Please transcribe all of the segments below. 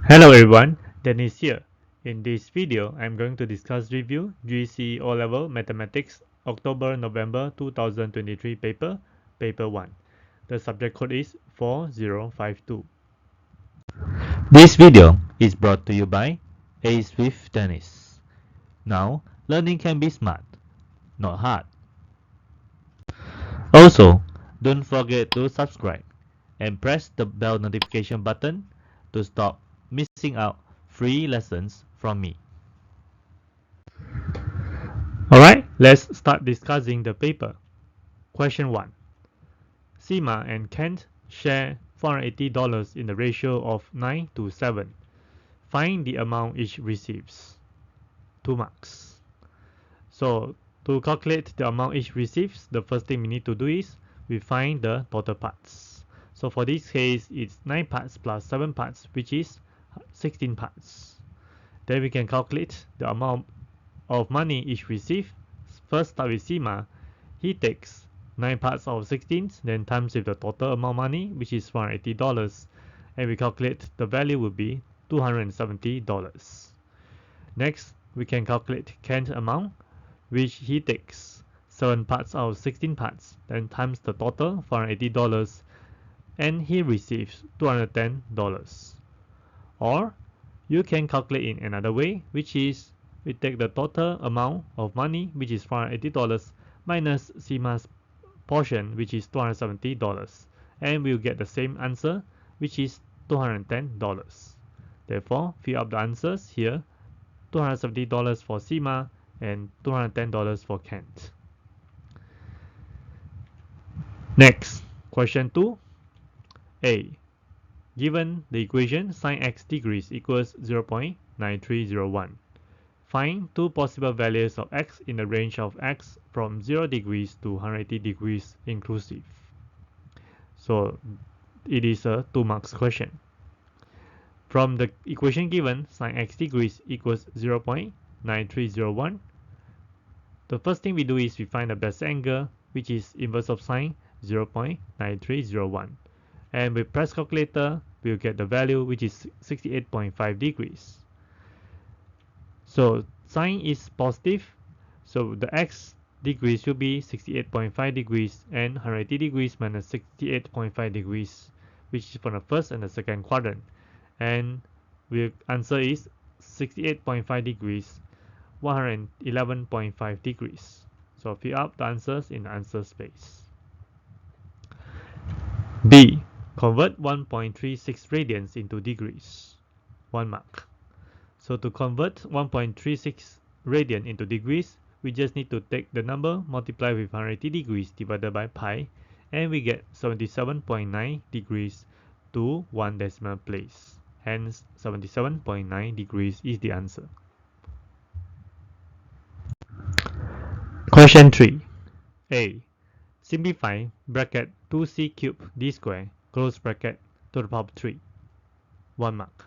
Hello everyone, Dennis here. In this video, I'm going to discuss review GCE O-Level Mathematics October-November 2023 paper 1. The subject code is 4052. This video is brought to you by Ace with Dennis. Now, learning can be smart, not hard. Also, don't forget to subscribe and press the bell notification button to stop missing out free lessons from me. Alright, let's start discussing the paper. Question 1. Seema and Kent share $480 in the ratio of 9 to 7. Find the amount each receives. 2 marks. So to calculate the amount each receives, the first thing we need to do is we find the total parts. So for this case, it's 9 parts plus 7 parts, which is 16 parts. Then we can calculate the amount of money each receive. First start with Seema. He takes 9 parts out of 16, then times with the total amount of money, which is $480, and we calculate the value will be $270. Next, we can calculate Kent's amount, which he takes 7 parts out of 16 parts, then times the total $480, and he receives $210. Or you can calculate in another way, which is we take the total amount of money, which is $480, minus Seema's portion, which is $270, and we'll get the same answer, which is $210. Therefore, fill up the answers here, $270 for Seema and $210 for Kent. Next, question 2. A. Given the equation sin x degrees equals 0.9301. Find two possible values of x in the range of x from 0 degrees to 180 degrees inclusive. So it is a 2 marks question. From the equation given, sin x degrees equals 0.9301. The first thing we do is we find the best angle, which is inverse of sine 0.9301. And with press calculator, we'll get the value, which is 68.5 degrees. So sine is positive, so the x degrees should be 68.5 degrees, and 180 degrees minus 68.5 degrees, which is for the first and the second quadrant. And the answer is 68.5 degrees, 111.5 degrees. So fill up the answers in the answer space. B. Convert 1.36 radians into degrees. 1 mark. So to convert 1.36 radian into degrees, we just need to take the number multiplied with 180 degrees divided by pi, and we get 77.9 degrees to 1 decimal place. Hence, 77.9 degrees is the answer. Question 3. A. Simplify bracket 2c cubed d square close bracket to the power of 3. 1 mark.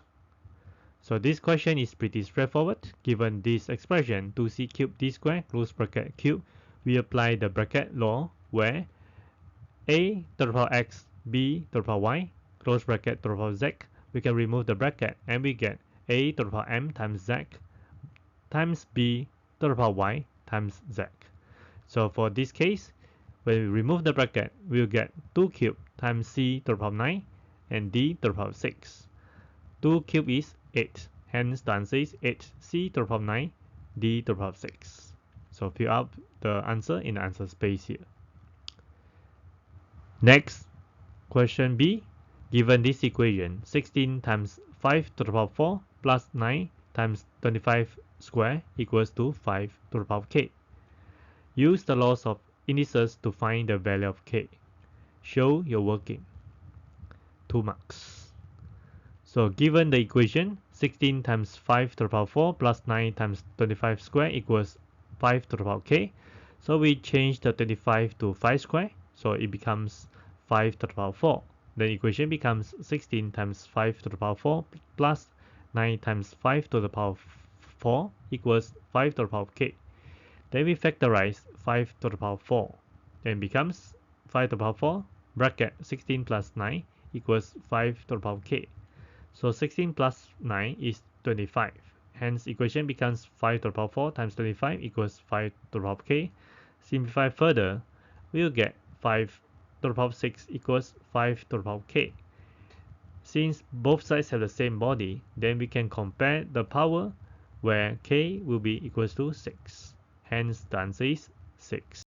So this question is pretty straightforward. Given this expression 2c cubed d square close bracket cube, we apply the bracket law where a to the power x, b to the power y, close bracket to the power z. We can remove the bracket and we get a to the power m times z times b to the power y times z. So for this case, when we remove the bracket, we'll get 2 cubed times c to the power 9 and d to the power 6. 2 cubed is 8. Hence the answer is 8c to the power 9, d to the power 6. So fill up the answer in the answer space here. Next, question B. Given this equation, 16 times 5 to the power 4 plus 9 times 25 square equals to 5 to the power k. Use the laws of indices to find the value of k. Show your working. 2 marks. So given the equation, 16 times 5 to the power 4 plus 9 times 25 square equals 5 to the power k. So we change the 25 to 5 square, so it becomes 5 to the power 4. The equation becomes 16 times 5 to the power 4 plus 9 times 5 to the power 4 equals 5 to the power k. Then we factorize 5 to the power 4. Then becomes 5 to the power 4 bracket 16 plus 9 equals 5 to the power k. So 16 plus 9 is 25. Hence, equation becomes 5 to the power 4 times 25 equals 5 to the power k. Simplify further, we'll get 5 to the power 6 equals 5 to the power k. Since both sides have the same body, then we can compare the power where k will be equals to 6. Hence, the answer is 6.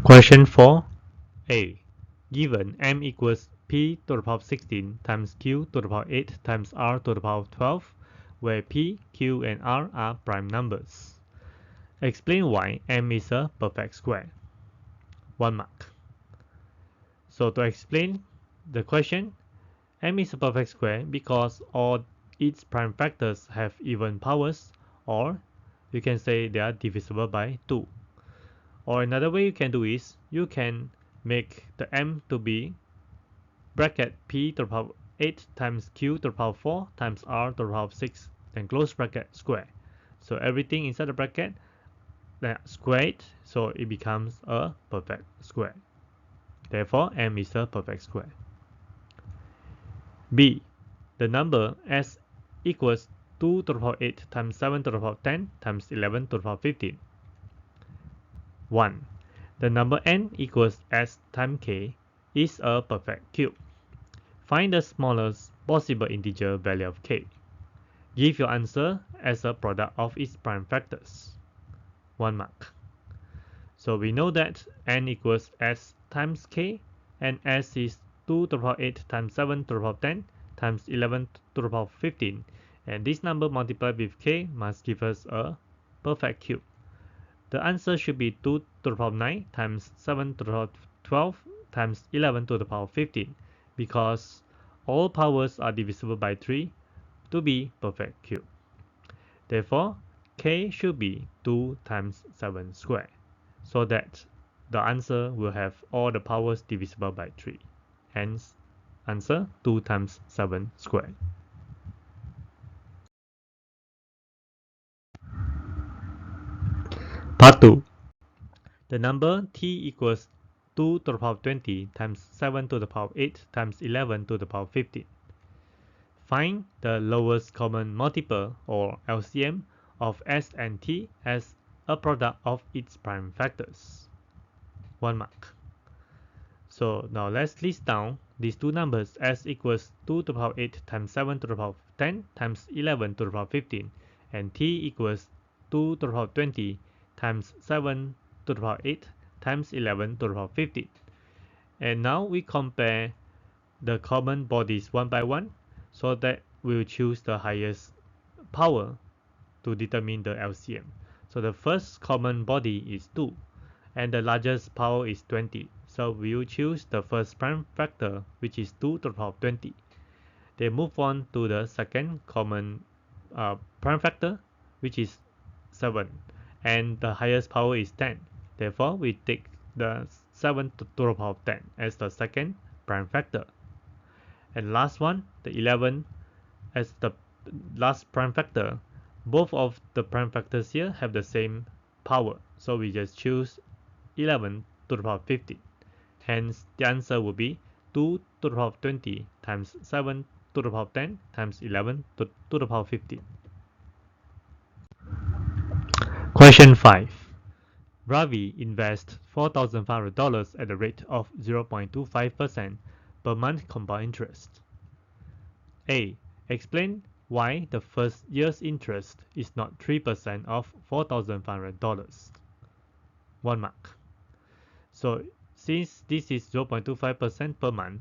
Question 4a. Given m equals p to the power 16 times q to the power 8 times r to the power 12, where p, q, and r are prime numbers. Explain why m is a perfect square. 1 mark. So to explain the question, m is a perfect square because all its prime factors have even powers, or you can say they are divisible by 2. Or another way you can do is, you can make the m to be bracket p to the power 8 times q to the power 4 times r to the power 6, then close bracket square. So everything inside the bracket that squared, so it becomes a perfect square. Therefore, m is a perfect square. B. The number s equals 2 to the power 8 times 7 to the power 10 times 11 to the power 15. 1. The number n equals s times k is a perfect cube. Find the smallest possible integer value of k. Give your answer as a product of its prime factors. 1 mark. So we know that n equals s times k, and s is 2 to the power 8 times 7 to the power 10 times 11 to the power 15, and this number multiplied with k must give us a perfect cube. The answer should be 2 to the power 9 times 7 to the power 12 times 11 to the power 15, because all powers are divisible by 3 to be perfect cube. Therefore, k should be 2 times 7 square, so that the answer will have all the powers divisible by 3. Hence, answer 2 times 7 square. Part 2. The number t equals 2 to the power 20 times 7 to the power 8 times 11 to the power 15. Find the lowest common multiple, or LCM, of s and t as a product of its prime factors. 1 mark. So now let's list down these two numbers. S equals 2 to the power 8 times 7 to the power 10 times 11 to the power 15, and t equals 2 to the power 20 times 7 to the power 8 times 11 to the power 15. And now we compare the common bodies one by one, so that we'll choose the highest power to determine the LCM. So the first common body is 2, and the largest power is 20. So we will choose the first prime factor, which is 2 to the power 20. Then move on to the second common prime factor, which is 7, and the highest power is 10. Therefore, we take the 7 to the power 10 as the second prime factor. And last one, the 11, as the last prime factor. Both of the prime factors here have the same power, so we just choose 11 to the power 15. Hence, the answer will be 2 to the power 20 times 7 to the power 10 times 11 to the power 15. Question 5. Ravi invests $4,500 at the rate of 0.25% per month compound interest. A. Explain why the first year's interest is not 3% of $4,500. 1 mark. So since this is 0.25% per month,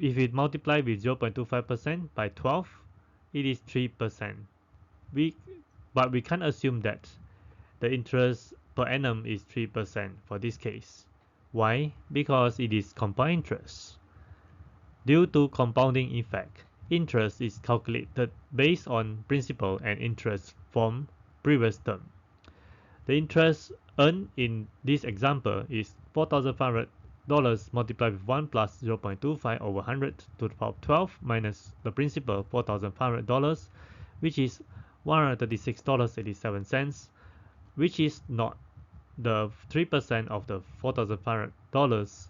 if we multiply with 0.25% by 12, it is 3%. But we can't assume that the interest per annum is 3% for this case. Why? Because it is compound interest. Due to compounding effect, interest is calculated based on principal and interest from previous term. The interest earned in this example is $4,500 multiplied with 1 plus 0.25 over 100 to the power 12 minus the principal $4,500, which is $136.87, which is not the 3% of the $4,500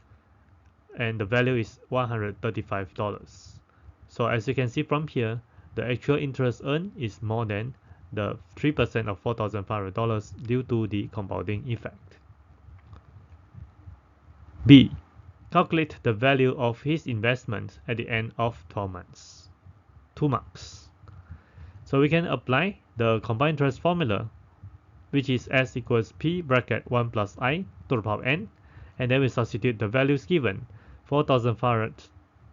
and the value is $135. So as you can see from here, the actual interest earned is more than the 3% of $4,500 due to the compounding effect. B. Calculate the value of his investment at the end of 12 months. 2 marks. So we can apply the compound interest formula, which is S equals P bracket 1 plus I to the power n, and then we substitute the values given. 4,500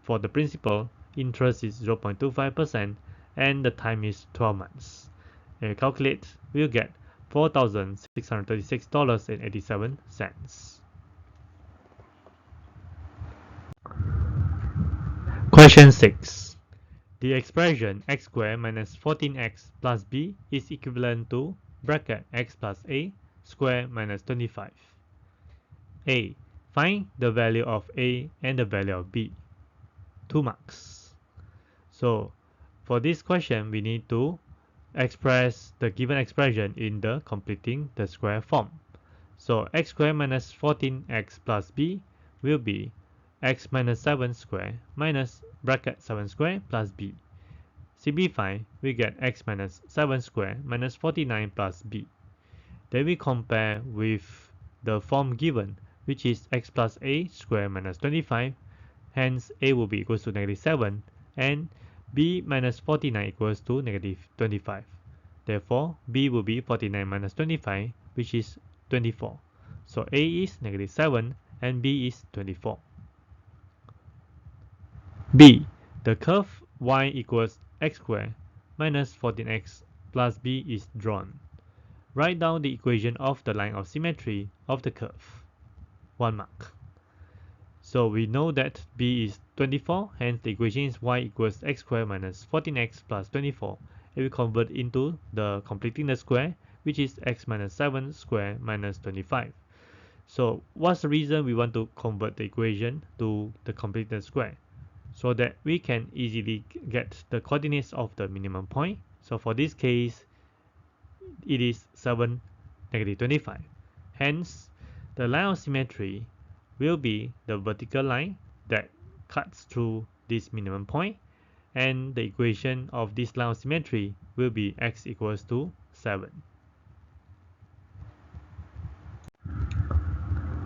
for the principal, interest is 0.25%, and the time is 12 months. And we calculate, we'll get $4,636.87. Question 6. The expression x squared minus 14x plus b is equivalent to bracket x plus a squared minus 25. A. Find the value of a and the value of b. 2 marks. So for this question, we need to express the given expression in the completing the square form. So x squared minus 14x plus b will be x minus 7 squared minus bracket 7 squared plus b. Simplify, we get x minus 7 squared minus 49 plus b. Then we compare with the form given, which is x plus a squared minus 25. Hence, a will be equals to negative 7, and b minus 49 equals to negative 25. Therefore, b will be 49 minus 25, which is 24. So a is negative 7, and b is 24. B. The curve y equals x squared minus 14x plus b is drawn. Write down the equation of the line of symmetry of the curve. 1 mark. So we know that b is 24, hence the equation is y equals x squared minus 14x plus 24. And we convert into the completing the square, which is x minus 7 squared minus 25. So what's the reason we want to convert the equation to the completed square? So that we can easily get the coordinates of the minimum point. So for this case, it is 7, negative 25. Hence, the line of symmetry will be the vertical line that cuts through this minimum point, and the equation of this line of symmetry will be x equals to 7.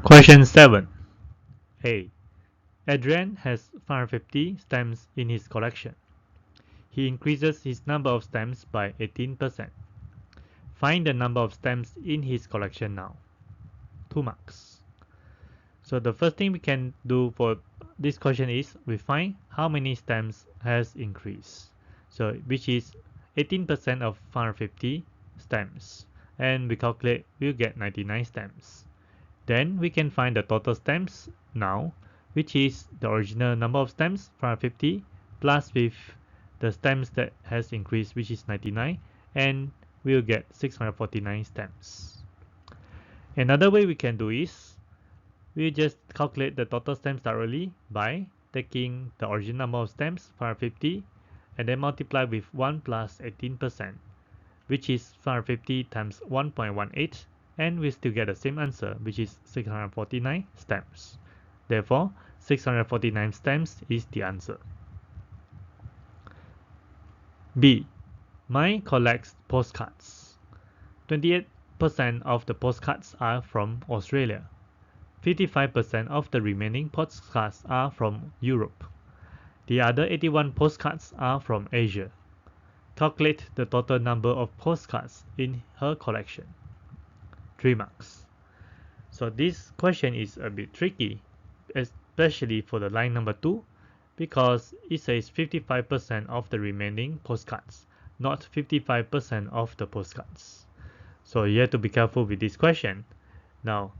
Question 7. A. Adrian has 550 stamps in his collection. He increases his number of stamps by 18%. Find the number of stamps in his collection now. 2 marks. So the first thing we can do for this question is we find how many stamps has increased. So which is 18% of 550 stamps. And we calculate, we'll get 99 stamps. Then we can find the total stamps now, which is the original number of stamps, 550, plus with the stamps that has increased, which is 99, and we'll get 649 stamps. Another way we can do is, we just calculate the total stamps thoroughly by taking the original number of stamps, 550, and then multiply with 1 plus 18%, which is 550 times 1.18, and we still get the same answer, which is 649 stamps. Therefore, 649 stamps is the answer. B. Mine collects postcards. 28% of the postcards are from Australia. 55% of the remaining postcards are from Europe. The other 81 postcards are from Asia. Calculate the total number of postcards in her collection. 3 marks. So this question is a bit tricky, especially for the line number 2, because it says 55% of the remaining postcards, not 55% of the postcards. So you have to be careful with this question. Now,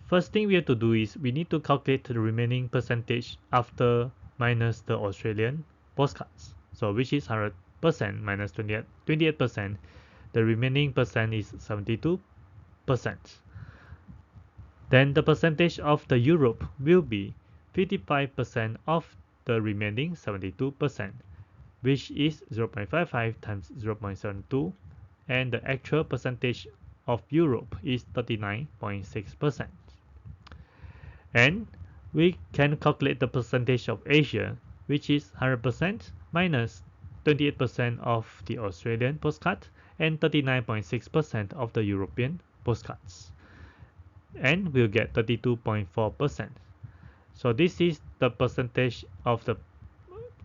first thing we have to do is we need to calculate the remaining percentage after minus the Australian postcards. So which is 100% minus 28%. The remaining percent is 72%. Then the percentage of the Europe will be 55% of the remaining 72%, which is 0.55 times 0.72, and the actual percentage of Europe is 39.6%. And we can calculate the percentage of Asia, which is 100% minus 28% of the Australian postcard and 39.6% of the European postcards. And we'll get 32.4%. So this is the percentage of the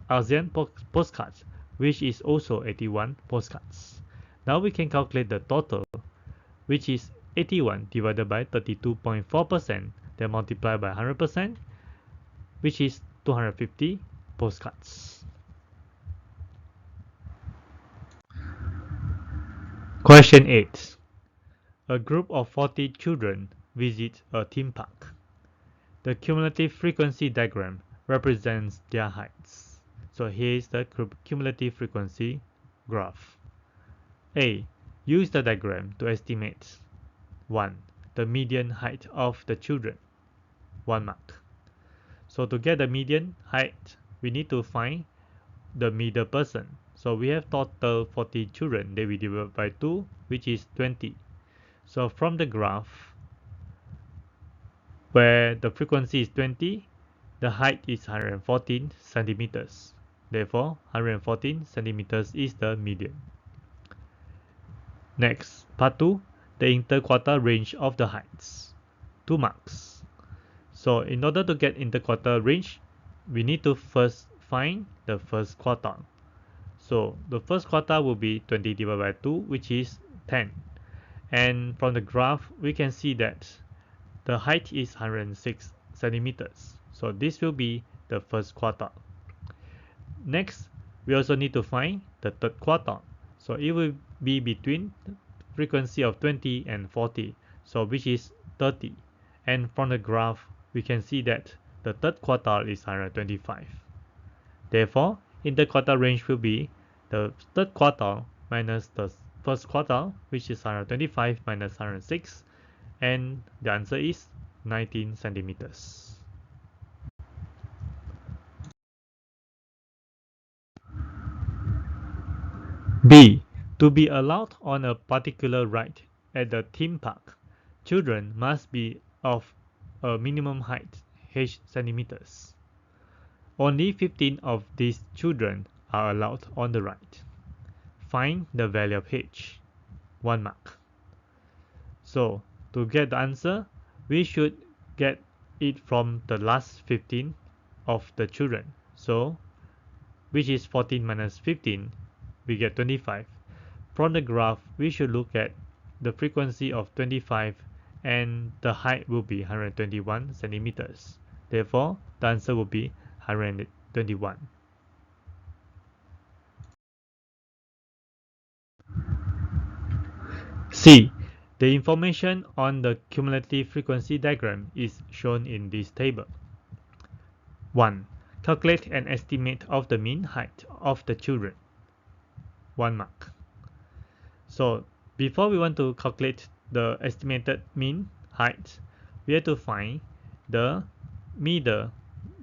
ASEAN postcards, which is also 81 postcards. Now we can calculate the total, which is 81 divided by 32.4%, then multiplied by 100%, which is 250 postcards. Question 8. A group of 40 children visit a theme park. The cumulative frequency diagram represents their heights. So here is the cumulative frequency graph. A. Use the diagram to estimate 1. The median height of the children. 1 mark. So to get the median height, we need to find the middle person. So we have total 40 children. They will divide by 2, which is 20. So from the graph, where the frequency is 20, the height is 114 centimeters. Therefore, 114 centimeters is the median. Next, part 2, the interquartile range of the heights. 2 marks. So in order to get interquartile range, we need to first find the first quartile. So the first quartile will be 20 divided by 2, which is 10. And from the graph, we can see that the height is 106 centimeters. So this will be the first quartile. Next, we also need to find the third quartile. So it will be between the frequency of 20 and 40, so which is 30. And from the graph, we can see that the third quartile is 125. Therefore, interquartile range will be the third quartile minus the first quartile, which is 125 minus 106, and the answer is 19 centimeters. B. To be allowed on a particular ride at the theme park, children must be of a minimum height h centimeters. Only 15 of these children are allowed on the ride. Find the value of h. 1 mark. So to get the answer, we should get it from the last 15 of the children. So which is 14 minus 15, we get 25. From the graph, we should look at the frequency of 25 and the height will be 121 centimeters. Therefore, the answer will be 121. C. The information on the cumulative frequency diagram is shown in this table. 1. Calculate an estimate of the mean height of the children. 1 mark. So before we want to calculate the estimated mean height, we have to find the middle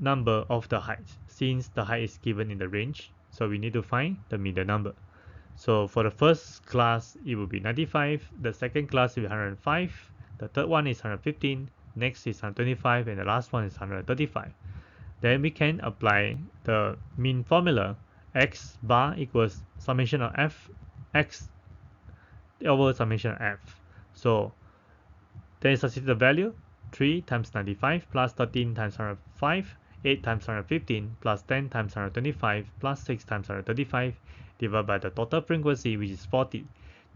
number of the height. Since the height is given in the range, so we need to find the middle number. So for the first class, it will be 95. The second class will be 105. The third one is 115. Next is 125, and the last one is 135. Then we can apply the mean formula. X bar equals summation of f x over summation of f. So then substitute the value 3 times 95 plus 13 times 105, 8 times 115 plus 10 times 125 plus 6 times 135 divided by the total frequency, which is 40.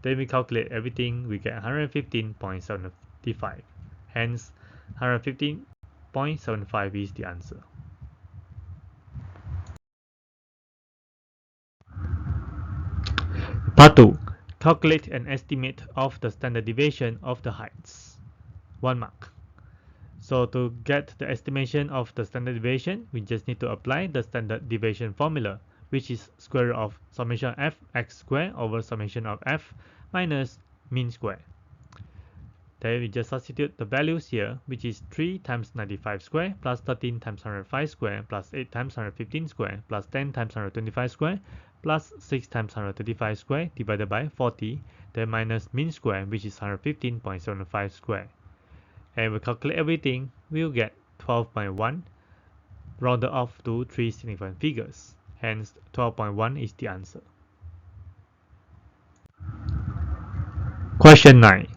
Then we calculate everything, we get 115.75. Hence 115.75 is the answer. Part 2. Calculate an estimate of the standard deviation of the heights. 1 mark. So to get the estimation of the standard deviation, we just need to apply the standard deviation formula, which is square root of summation of f x squared over summation of f minus mean square. Then we just substitute the values here, which is 3 times 95 square plus 13 times 105 square plus 8 times 115 square plus 10 times 125 square plus 6 times 135 square divided by 40, then minus mean square, which is 115.75 square. And we calculate everything, we'll get 12.1 rounded off to 3 significant figures. Hence, 12.1 is the answer. Question 9.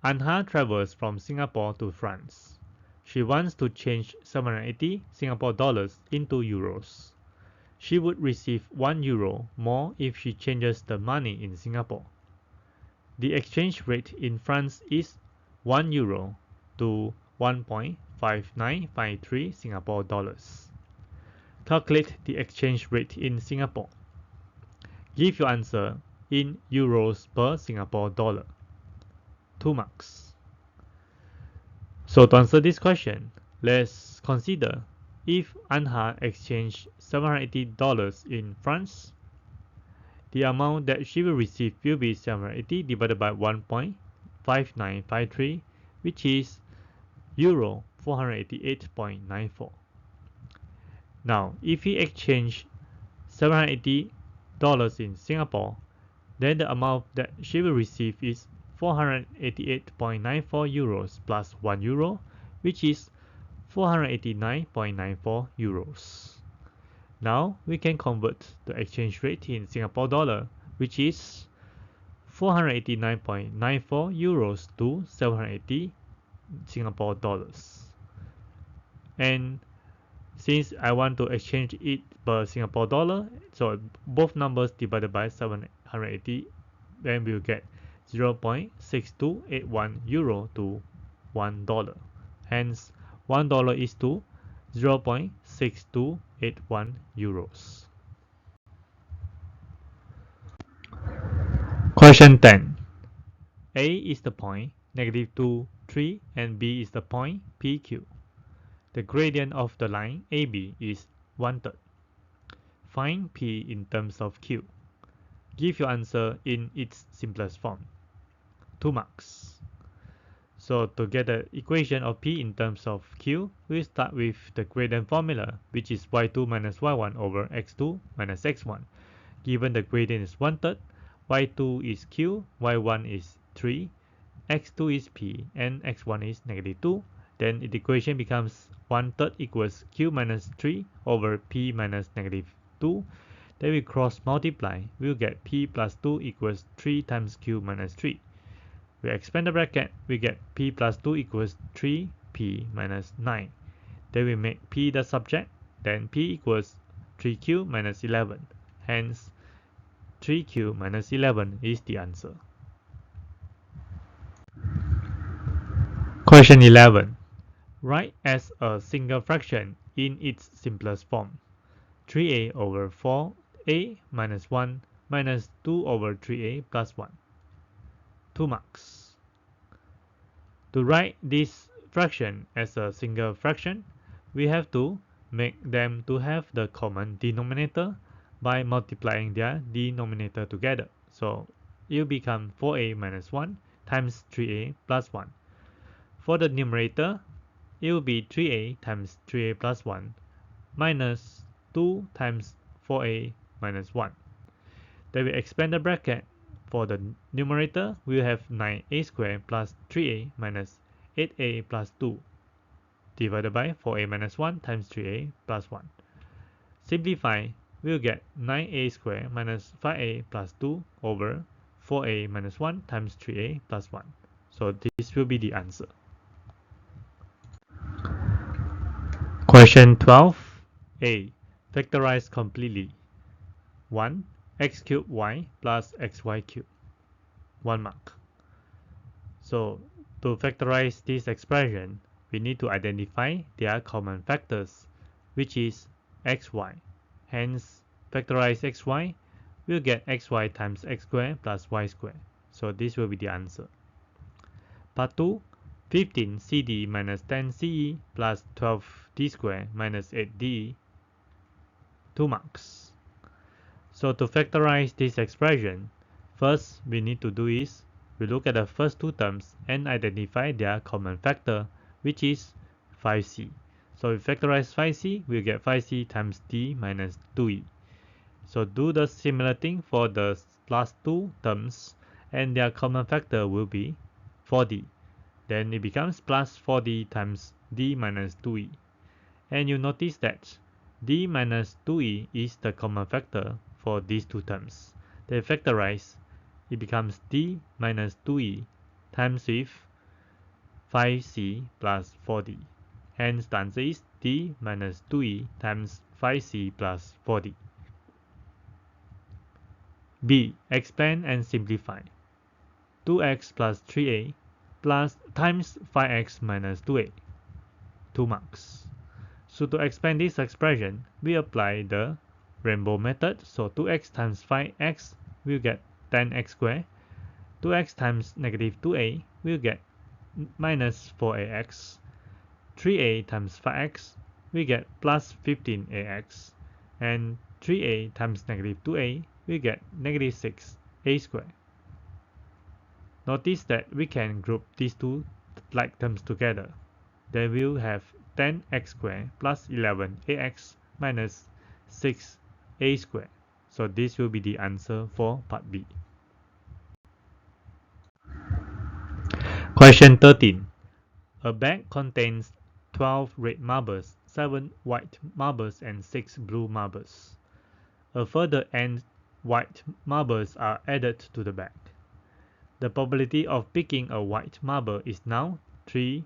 Anha travels from Singapore to France. She wants to change 780 Singapore dollars into euros. She would receive 1 euro more if she changes the money in Singapore. The exchange rate in France is 1 euro to 1.5953 Singapore dollars. Calculate the exchange rate in Singapore. Give your answer in euros per Singapore dollar. 2 marks. So to answer this question, let's consider if Anha exchanged $780 in France, the amount that she will receive will be 780 divided by 1.5953, which is euro 488.94. Now, if he exchanged $780 in Singapore, then the amount that she will receive is 488.94 euros plus 1 euro, which is 489.94 euros. Now we can convert the exchange rate in Singapore dollar, which is 489.94 euros to 780 Singapore dollars. And since I want to exchange it per Singapore dollar, so both numbers divided by 780, then we'll get 0.6281 euro to $1. Hence, $1 is to 0.6281 euros. Question 10. A is the point, -2, 3, and B is the point, PQ. The gradient of the line AB is 1/3. Find P in terms of Q. Give your answer in its simplest form. 2 marks. So to get the equation of P in terms of Q, we start with the gradient formula, which is y2 minus y1 over x2 minus x1. Given the gradient is 1/3, y2 is Q, y1 is 3, x2 is P, and x1 is -2. Then the equation becomes 1/3 equals Q minus 3 over P minus -2. Then we cross multiply, we'll get P plus 2 equals 3 times Q minus 3. We expand the bracket, we get P plus 2 equals 3P minus 9. Then we make P the subject, then P equals 3Q minus 11. Hence, 3Q minus 11 is the answer. Question 11. Write as a single fraction in its simplest form. 3a over 4a minus 1 minus 2 over 3a plus 1. 2 marks. To write this fraction as a single fraction, we have to make them to have the common denominator by multiplying their denominator together. So it will become 4a minus 1 times 3a plus 1. For the numerator, it will be 3a times 3a plus 1 minus 2 times 4a minus 1. Then we expand the bracket. For the numerator, we will have 9a squared plus 3a minus 8a plus 2 divided by 4a minus 1 times 3a plus 1. Simplify, we will get 9a squared minus 5a plus 2 over 4a minus 1 times 3a plus 1. So this will be the answer. Question 12a. Factorize completely. 1. X cubed y plus xy cubed. 1 mark. So to factorize this expression, we need to identify their common factors, which is xy. Hence, factorize xy, we'll get xy times x squared plus y squared. So this will be the answer. Part 2. 15 CD minus 10 CE plus 12 D squared minus 8 DE. 2 marks. So to factorize this expression, first we need to do is we look at the first two terms and identify their common factor, which is 5c. So if we factorize 5c, we'll get 5c times d minus 2e. So do the similar thing for the last two terms, and their common factor will be 4d. Then it becomes plus 4d times d minus 2e. And you notice that d minus 2e is the common factor for these two terms. They factorize, it becomes d minus 2e times with 5c plus 4d. Hence the answer is d minus 2e times 5c plus 4d. B. Expand and simplify. 2x plus 3a plus times 5x minus 2a. 2 marks. So to expand this expression, we apply the rainbow method. So 2x times 5x will get 10x squared. 2x times negative 2a will get minus 4ax. 3a times 5x we get plus 15ax. And 3a times negative 2a we get negative 6a squared. Notice that we can group these two like terms together. Then we'll have 10x squared plus 11ax minus 6a squared. So this will be the answer for part B. Question 13. A bag contains 12 red marbles, 7 white marbles, and 6 blue marbles. A further n white marbles are added to the bag. The probability of picking a white marble is now 3/5.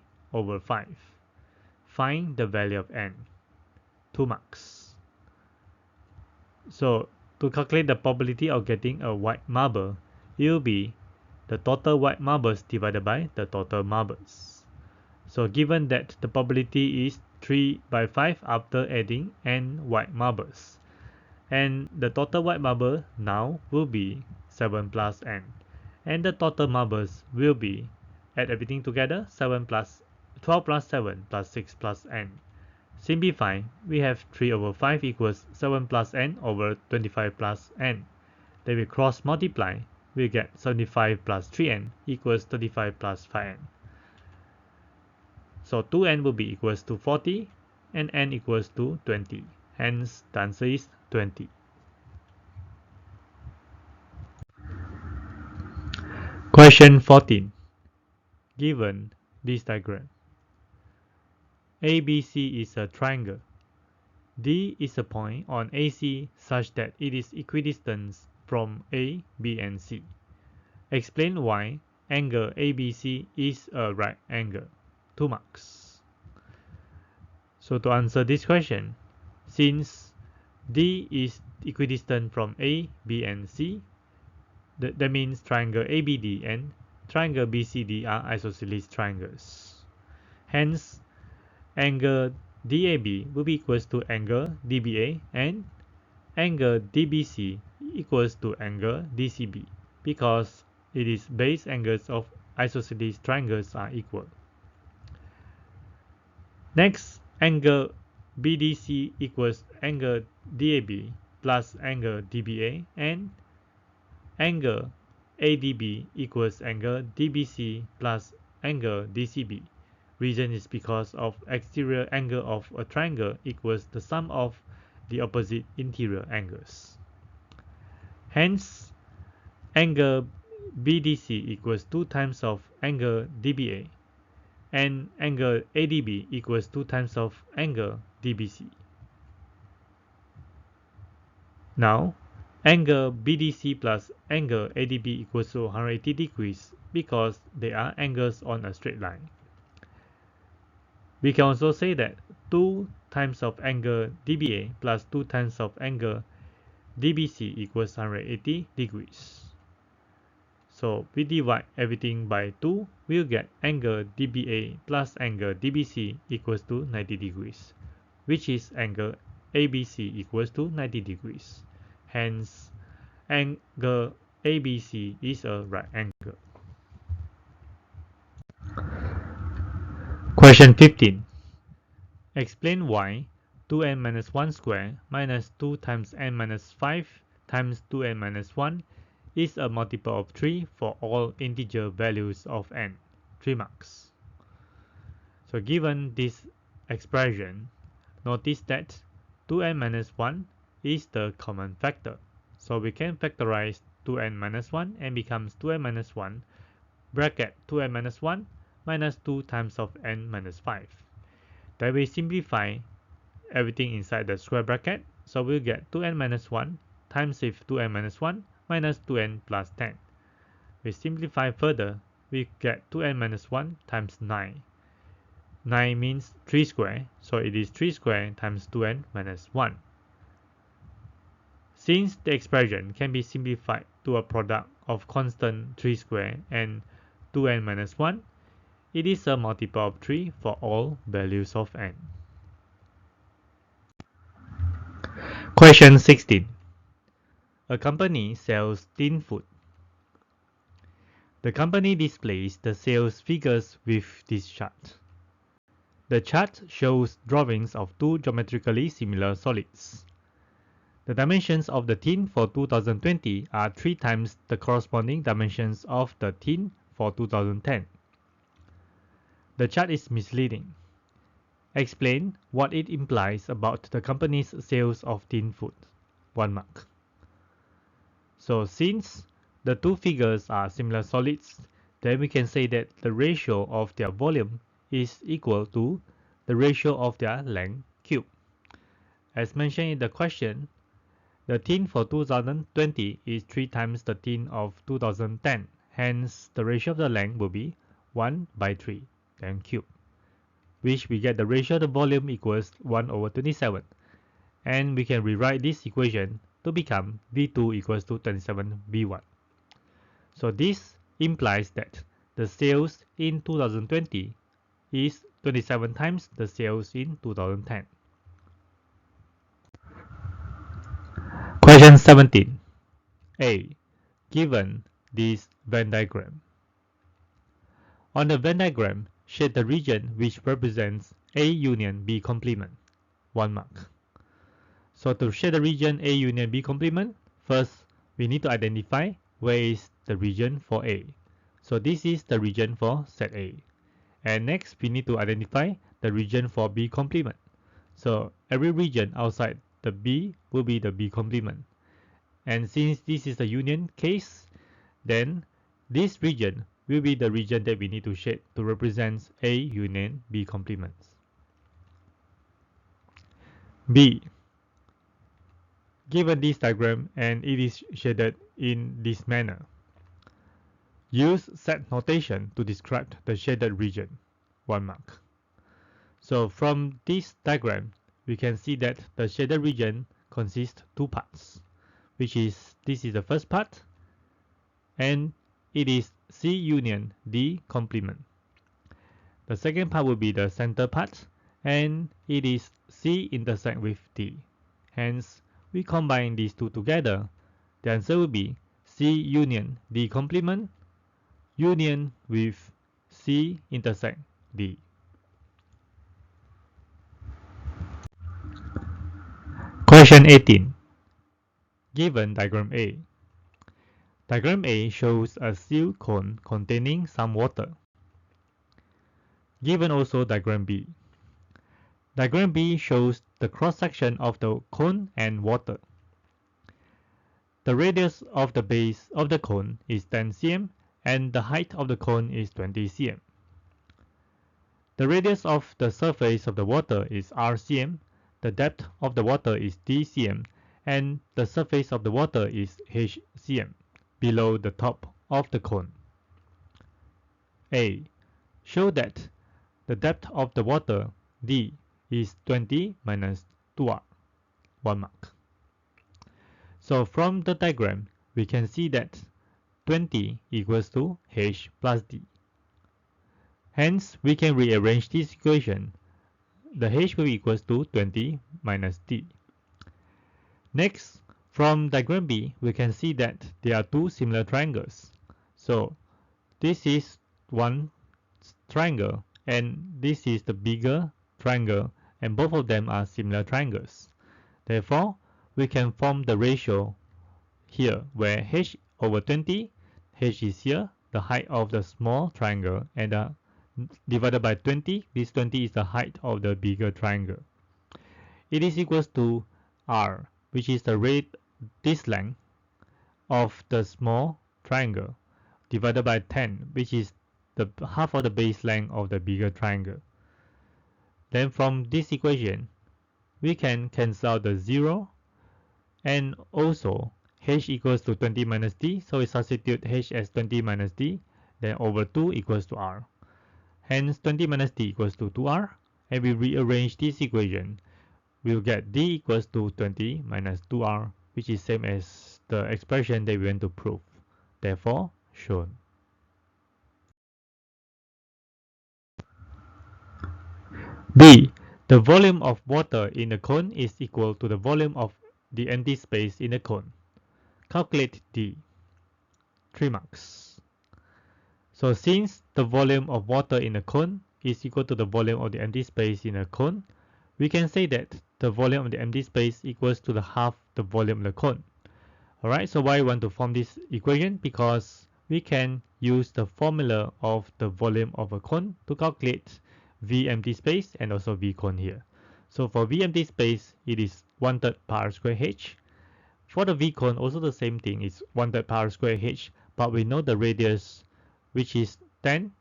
Find the value of n. 2 marks. So to calculate the probability of getting a white marble, it will be the total white marbles divided by the total marbles. So given that the probability is 3/5 after adding n white marbles, and the total white marble now will be 7 plus n, and the total marbles will be, add everything together, 12 plus 7 plus 6 plus n. Simplify, we have 3/5 equals 7 plus n over 25 plus n. Then we cross multiply, we get 75 plus 3n equals 35 plus 5n. So 2n will be equals to 40 and n equals to 20. Hence the answer is 20. Question 14. Given this diagram, ABC is a triangle. D is a point on AC such that it is equidistant from A, B, and C. Explain why angle ABC is a right angle. 2 marks. So to answer this question, since D is equidistant from A, B, and C, that means triangle ABD and triangle BCD are isosceles triangles. Hence, angle DAB will be equals to angle DBA and angle DBC equals to angle DCB because it is base angles of isosceles triangles are equal. Next, angle BDC equals angle DAB plus angle DBA and angle ADB equals angle DBC plus angle DCB. Reason is because of exterior angle of a triangle equals the sum of the opposite interior angles. Hence, angle BDC equals 2 times of angle DBA and angle ADB equals 2 times of angle DBC. Now, angle BDC plus angle ADB equals to 180 degrees because they are angles on a straight line. We can also say that 2 times of angle DBA plus 2 times of angle DBC equals 180 degrees. So we divide everything by 2, we'll get angle DBA plus angle DBC equals to 90 degrees, which is angle ABC equals to 90 degrees. Hence, angle ABC is a right angle. Question 15. Explain why 2n minus 1 square minus 2 times n minus 5 times 2n minus 1 is a multiple of 3 for all integer values of n. 3 marks. So given this expression, notice that 2n minus 1 is the common factor. So we can factorize 2n minus 1 and becomes 2n minus 1 bracket 2n minus 1 minus 2 times of n minus 5. Then we simplify everything inside the square bracket. So we'll get 2n minus 1 times with 2n minus 1 minus 2n plus 10. We simplify further, we get 2n minus 1 times 9. 9 means 3 square, so it is 3 square times 2n minus 1. Since the expression can be simplified to a product of constant 3 square and 2n minus 1, it is a multiple of 3 for all values of n. Question 16. A company sells tin food. The company displays the sales figures with this chart. The chart shows drawings of two geometrically similar solids. The dimensions of the tin for 2020 are 3 times the corresponding dimensions of the tin for 2010. The chart is misleading. Explain what it implies about the company's sales of tin food. 1 mark. So since the two figures are similar solids, then we can say that the ratio of their volume is equal to the ratio of their length cubed. As mentioned in the question, the tin for 2020 is 3 times the tin of 2010. Hence, the ratio of the length will be 1 by 3, then cube, which we get the ratio of the volume equals 1 over 27. And we can rewrite this equation to become V2 equals to 27 V1. So this implies that the sales in 2020 is 27 times the sales in 2010. Question 17. A. Given this Venn diagram. On the Venn diagram, shade the region which represents A union B complement. 1 mark. So to shade the region A union B complement, first we need to identify where is the region for A. So this is the region for set A. And next we need to identify the region for B complement. So every region outside the B will be the B complement. And since this is the union case, then this region will be the region that we need to shade to represent A union B complements. B. Given this diagram and it is shaded in this manner, use set notation to describe the shaded region. 1 mark. So from this diagram, we can see that the shaded region consists 2 parts, which is this is the first part, and it is C union D complement. The second part will be the center part, and it is C intersect with D. Hence, we combine these two together. The answer will be C union D complement union with C intersect D. Question 18. Given diagram A. Diagram A shows a seal cone containing some water. Given also diagram B. Diagram B shows the cross-section of the cone and water. The radius of the base of the cone is 10 cm and the height of the cone is 20 cm. The radius of the surface of the water is r cm, the depth of the water is d cm, and the surface of the water is h cm below the top of the cone. A. Show that the depth of the water d is 20 minus 2r. 1 mark. So from the diagram, we can see that 20 equals to h plus d. Hence, we can rearrange this equation. The h will be equals to 20 minus d. Next, from diagram B, we can see that there are two similar triangles. So this is one triangle and this is the bigger triangle, and both of them are similar triangles. Therefore, we can form the ratio here where h over 20, h is here, the height of the small triangle, and divided by 20, this 20 is the height of the bigger triangle. It is equals to r, which is the this length of the small triangle, divided by 10, which is the half of the base length of the bigger triangle. Then from this equation, we can cancel out the 0, and also h equals to 20 minus d, so we substitute h as 20 minus d, then over 2 equals to r. Hence 20 minus d equals to 2r, and we rearrange this equation. We'll get d equals to 20 minus 2r, which is same as the expression that we want to prove. Therefore, shown. B. The volume of water in the cone is equal to the volume of the empty space in the cone. Calculate D. 3 marks. So since the volume of water in the cone is equal to the volume of the empty space in the cone, we can say that the volume of the empty space equals to the half the volume of the cone. Alright, so why we want to form this equation? Because we can use the formula of the volume of a cone to calculate V empty space and also V cone here. So for V empty space, it is 1/3 pi r square h. For the V cone, also the same thing, it's 1/3 pi r square h, but we know the radius, which is 10,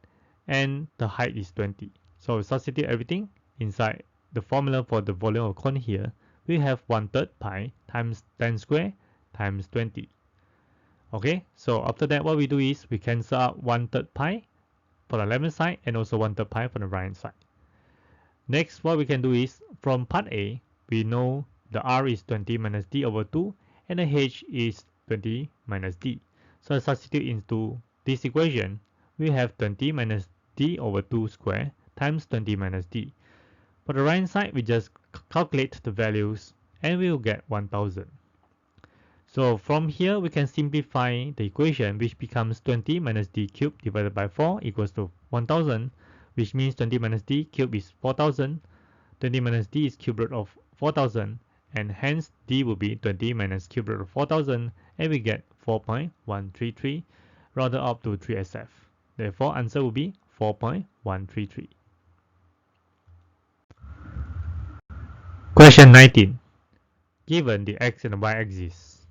and the height is 20. So we substitute everything inside the formula for the volume of cone here. We have 1/3 pi times 10 square times 20. Okay, so after that, what we do is we cancel out 1/3 pi for the left hand side and also 1/3 pi for the right hand side. Next, what we can do is from part A, we know the r is 20 minus d over 2 and the h is 20 minus d. So substitute into this equation, we have 20 minus d over 2 square times 20 minus d. For the right hand side, we just calculate the values and we will get 1000. So from here, we can simplify the equation, which becomes 20 minus d cubed divided by 4 equals to 1000, which means 20 minus d cubed is 4000, 20 minus d is cube root of 4000, and hence d will be 20 minus cube root of 4000, and we get 4.133, rounded up to 3SF. Therefore, answer will be 4.133. Question 19. Given the x and y axis,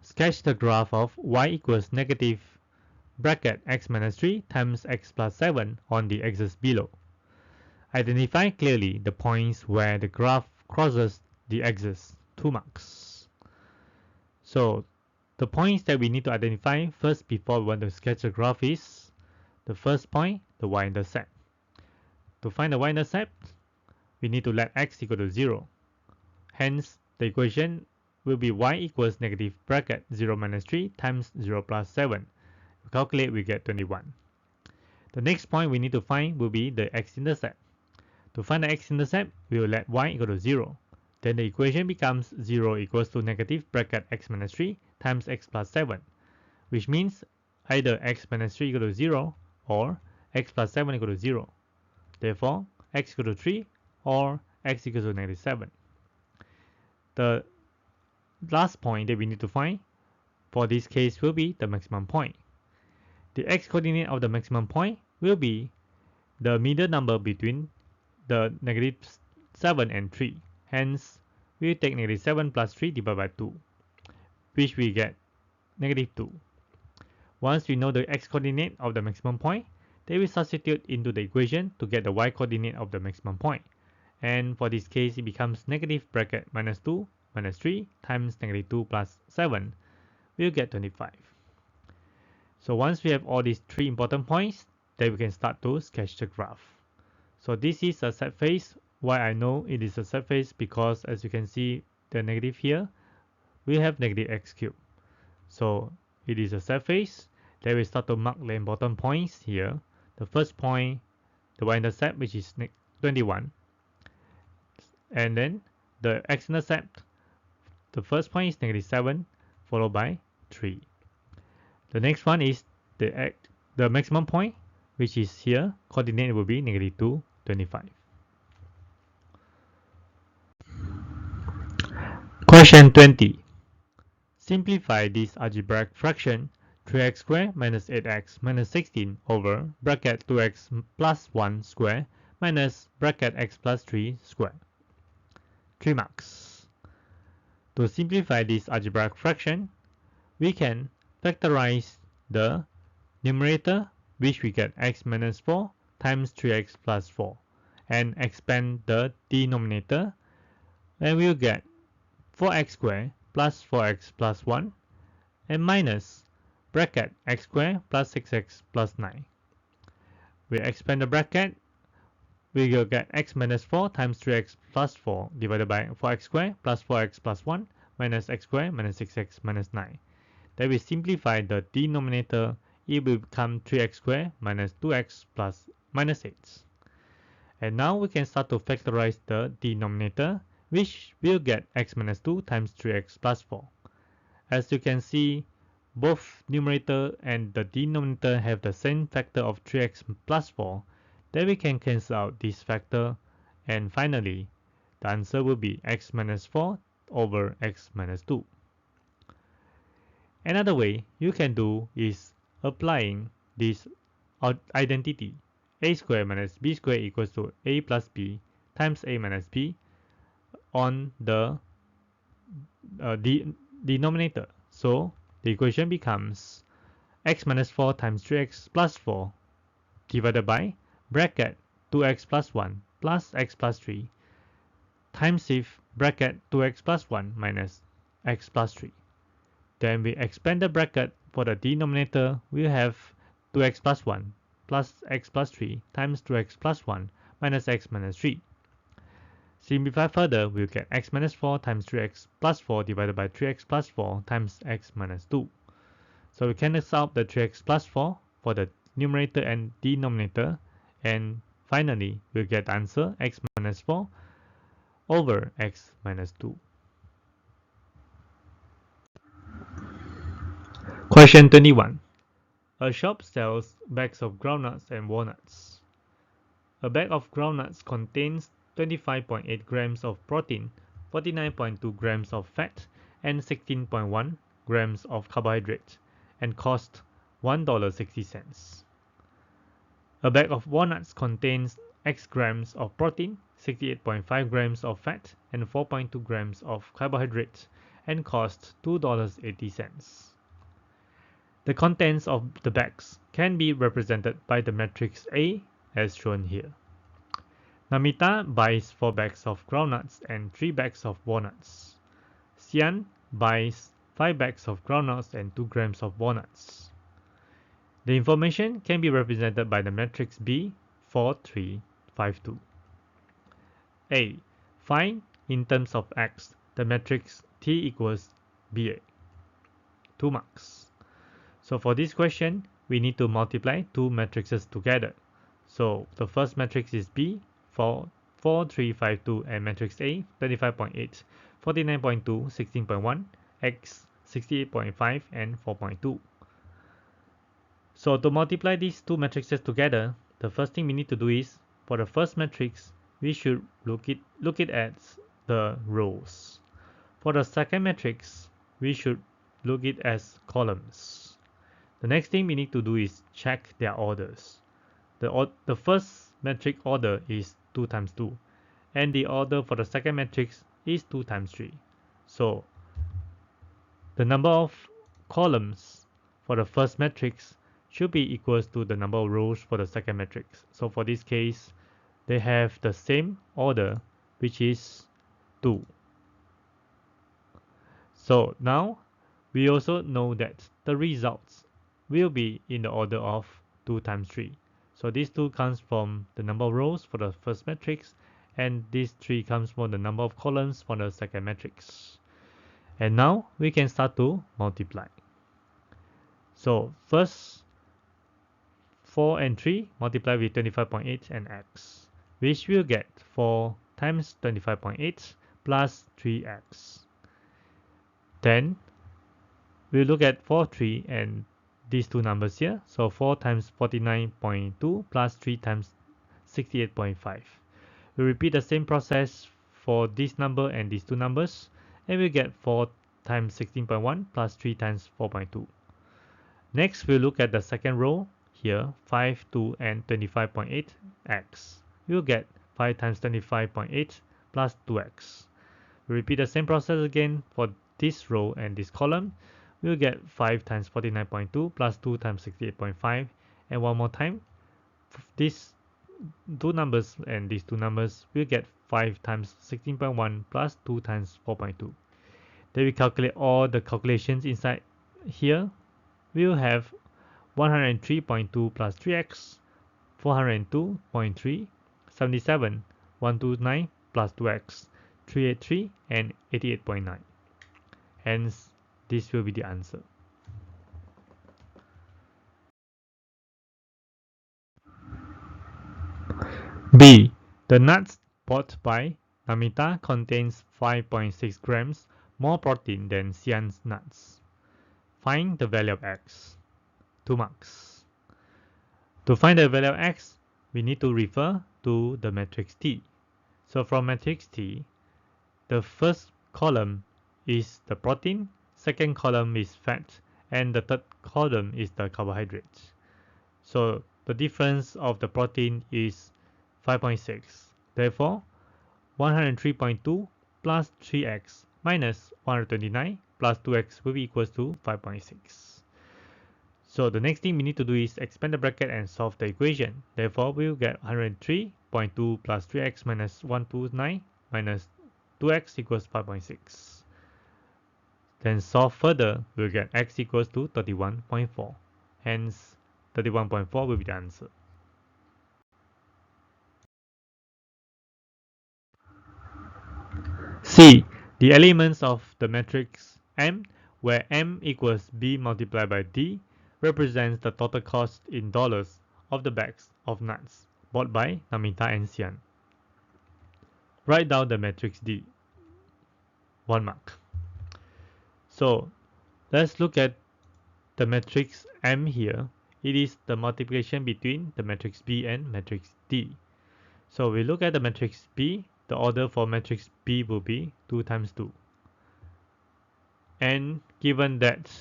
sketch the graph of y equals negative bracket x minus 3 times x plus 7 on the axis below. Identify clearly the points where the graph crosses the axis. 2 marks. So the points that we need to identify first before we want to sketch the graph is the first point, the y-intercept. To find the y-intercept, we need to let x equal to 0. Hence, the equation will be y equals negative bracket 0 minus 3 times 0 plus 7. We calculate, we get 21. The next point we need to find will be the x-intercept. To find the x-intercept, we will let y equal to 0. Then the equation becomes 0 equals to negative bracket x minus 3 times x plus 7, which means either x minus 3 equal to 0 or x plus 7 equal to 0. Therefore, x equal to 3 or x equals to negative 7. The last point that we need to find for this case will be the maximum point. The x-coordinate of the maximum point will be the middle number between the negative 7 and 3. Hence, we take negative 7 plus 3 divided by 2, which we get negative 2. Once we know the x-coordinate of the maximum point, then we substitute into the equation to get the y-coordinate of the maximum point. And for this case, it becomes negative bracket minus 2 minus 3 times negative 2 plus 7. We'll get 25. So once we have all these 3 important points, then we can start to sketch the graph. So this is a set face. Why I know it is a set face? Because as you can see the negative here, we have negative x cubed. So it is a set face. Then we start to mark the important points here. The first point, the y-intercept, which is 21. And then the x-intercept, the first point is negative 7, followed by 3. The next one is the maximum point, which is here. Coordinate will be negative 2, 25. Question 20. Simplify this algebraic fraction 3x squared minus 8x minus 16 over bracket 2x plus 1 square minus bracket x plus 3 square. 3 marks. To simplify this algebraic fraction, we can factorize the numerator, which we get x minus 4 times 3x plus 4. and expand the denominator, and we'll get 4x squared plus 4x plus 1 and minus bracket x squared plus 6x plus 9. We expand the bracket, we will get x minus 4 times 3x plus 4 divided by 4x squared plus 4x plus 1 minus x squared minus 6x minus 9. Then we simplify the denominator, it will become 3x squared minus 2x plus minus 8. And now we can start to factorize the denominator, which will get x minus 2 times 3x plus 4. As you can see, both numerator and the denominator have the same factor of 3x plus 4. Then we can cancel out this factor, and finally, the answer will be x minus 4 over x minus 2. Another way you can do is applying this identity, a squared minus b squared equals to a plus b times a minus b on the denominator. So the equation becomes x minus 4 times 3x plus 4 divided by bracket 2x plus 1 plus x plus 3 times if bracket 2x plus 1 minus x plus 3. Then we expand the bracket. For the denominator, we have 2x plus 1 plus x plus 3 times 2x plus 1 minus x minus 3. Simplify further, we'll get x minus 4 times 3x plus 4 divided by 3x plus 4 times x minus 2. So we can solve the 3x plus 4 for the numerator and denominator, and finally we'll get the answer x minus 4 over x minus 2. Question 21. A shop sells bags of groundnuts and walnuts. A bag of groundnuts contains 25.8 grams of protein, 49.2 grams of fat, and 16.1 grams of carbohydrate, and cost $1.60. A bag of walnuts contains X grams of protein, 68.5 grams of fat, and 4.2 grams of carbohydrate, and cost $2.80. The contents of the bags can be represented by the matrix A as shown here. Namita buys 4 bags of groundnuts and 3 bags of walnuts. Sian buys 5 bags of groundnuts and 2 grams of walnuts. The information can be represented by the matrix B 4, 3, 5, 2. A. Find in terms of X the matrix T equals BA. 2 marks. So for this question, we need to multiply 2 matrices together. So the first matrix is B, 4, 3, 5, 2, and matrix A, 25.8, 49.2, 16.1, X, 68.5, and 4.2. So to multiply these 2 matrices together, the first thing we need to do is, for the first matrix, we should look it at the rows. For the second matrix, we should look it as columns. The next thing we need to do is check their orders. The first metric order is 2 times 2, and the order for the second matrix is 2 times 3. So the number of columns for the first matrix should be equals to the number of rows for the second matrix. So for this case, they have the same order, which is 2. So now we also know that the results will be in the order of 2 times 3. So these 2 comes from the number of rows for the first matrix, and this 3 comes from the number of columns for the second matrix. And now we can start to multiply. So first 4 and 3 multiply with 25.8 and x, which will get 4 times 25.8 plus 3x. Then we look at 4, 3 and these 2 numbers here. So 4 times 49.2 plus 3 times 68.5. We repeat the same process for this number and these 2 numbers, and we get 4 times 16.1 plus 3 times 4.2. Next, we look at the second row here, 5, 2, and 25.8x. We'll get 5 times 25.8 plus 2x. We repeat the same process again for this row and this column. We'll get 5 times 49.2 plus 2 times 68.5, and one more time this two numbers and these two numbers, we'll get 5 times 16.1 plus 2 times 4.2. Then we calculate all the calculations inside here. We'll have 103.2 plus 3x, 402.3, 77, 129 plus 2x, 383, and 88.9. Hence, this will be the answer. B. The nuts bought by Namita contains 5.6 grams more protein than Xian's nuts. Find the value of x. 2 marks. To find the value of x, we need to refer to the matrix T. So from matrix T, the first column is the protein, second column is fat, and the third column is the carbohydrates. So the difference of the protein is 5.6. Therefore, 103.2 plus 3x minus 129 plus 2x will be equals to 5.6. So the next thing we need to do is expand the bracket and solve the equation. Therefore, we'll get 103.2 plus 3x minus 129 minus 2x equals 5.6. Then solve further, we'll get x equals to 31.4. Hence, 31.4 will be the answer. C. The elements of the matrix M, where M equals B multiplied by D, represents the total cost in dollars of the bags of nuts bought by Namita and Xian. Write down the matrix D. 1 mark. So let's look at the matrix M here. It is the multiplication between the matrix B and matrix D. So we look at the matrix B. The order for matrix B will be 2 times 2. And given that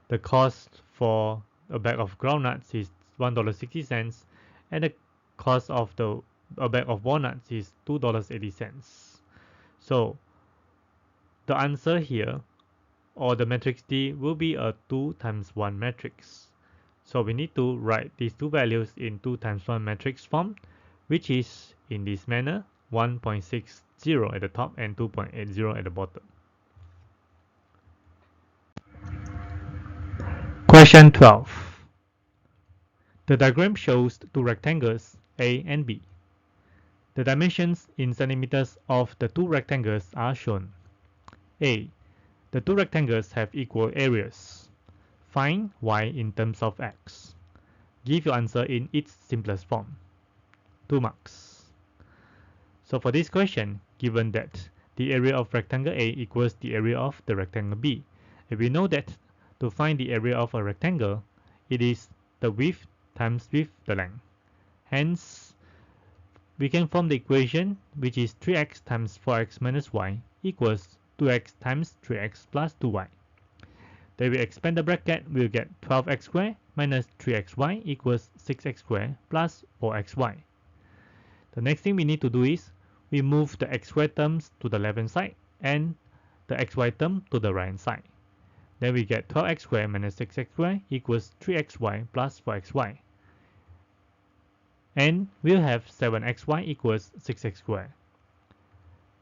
the cost for a bag of groundnuts is $1.60 and the cost of a bag of walnuts is $2.80. So the answer here, or the matrix D, will be a 2 times 1 matrix. So we need to write these two values in 2 times 1 matrix form, which is in this manner, 1.60 at the top and 2.80 at the bottom. Question 12. The diagram shows two rectangles A and B. The dimensions in centimeters of the two rectangles are shown. A. The two rectangles have equal areas. Find y in terms of x. Give your answer in its simplest form. 2 marks. So for this question, given that the area of rectangle A equals the area of the rectangle B, and we know that to find the area of a rectangle, it is the width times with the length. Hence, we can form the equation, which is 3x times 4x minus y equals 2x times 3x plus 2y. Then we expand the bracket, we'll get 12x squared minus 3xy equals 6x squared plus 4xy. The next thing we need to do is we move the x squared terms to the left hand side and the xy term to the right hand side. Then we get 12x squared minus 6x squared equals 3xy plus 4xy. And we'll have 7xy equals 6x squared.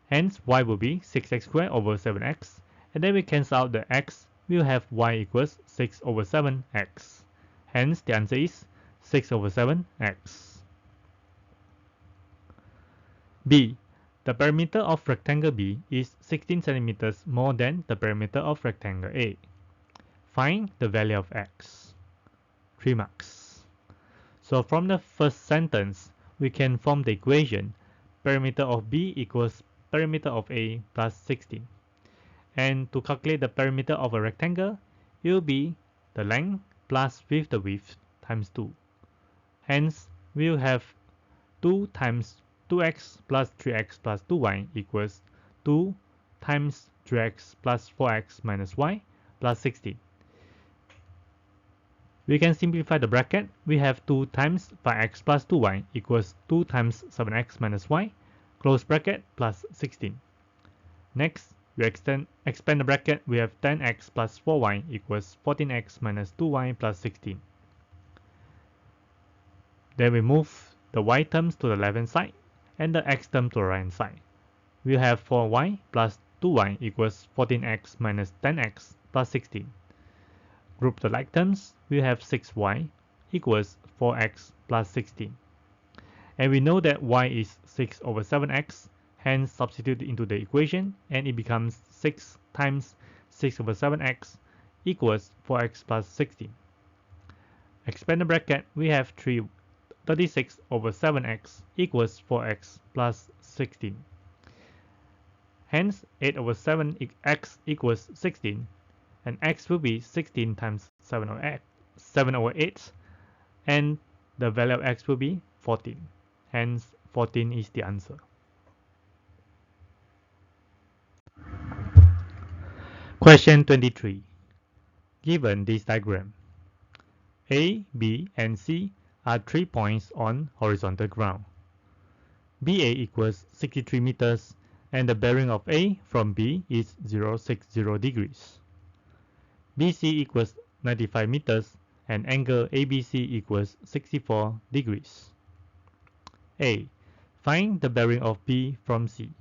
Hence, y will be 6x squared over 7x. And then we cancel out the x. We'll have y equals 6 over 7x. Hence, the answer is 6 over 7x. B. The perimeter of rectangle B is 16 centimeters more than the perimeter of rectangle A. Find the value of x. 3 marks. So from the first sentence, we can form the equation perimeter of B equals perimeter of A plus 16. And to calculate the perimeter of a rectangle, it will be the length plus with the width times 2. Hence, we will have 2 times 2x plus 3x plus 2y equals 2 times 3x plus 4x minus y plus 16. We can simplify the bracket. We have 2 times 5x plus 2y equals 2 times 7x minus y, close bracket, plus 16. Next, we expand the bracket. We have 10x plus 4y equals 14x minus 2y plus 16. Then we move the y terms to the left hand side and the x term to the right hand side. We have 4y plus 2y equals 14x minus 10x plus 16. Group the like terms, we have 6y equals 4x plus 16. And we know that y is 6 over 7x, hence substitute into the equation and it becomes 6 times 6 over 7x equals 4x plus 16. Expand the bracket, we have 36 over 7x equals 4x plus 16. Hence 8 over 7x equals 16, and x will be 16 times 7 over 8, and the value of x will be 14. Hence 14 is the answer. Question 23. Given this diagram, A, B, and C are 3 points on horizontal ground. BA equals 63 meters and the bearing of A from B is 060 degrees. BC equals 95 meters and angle ABC equals 64 degrees. A. Find the bearing of B from C.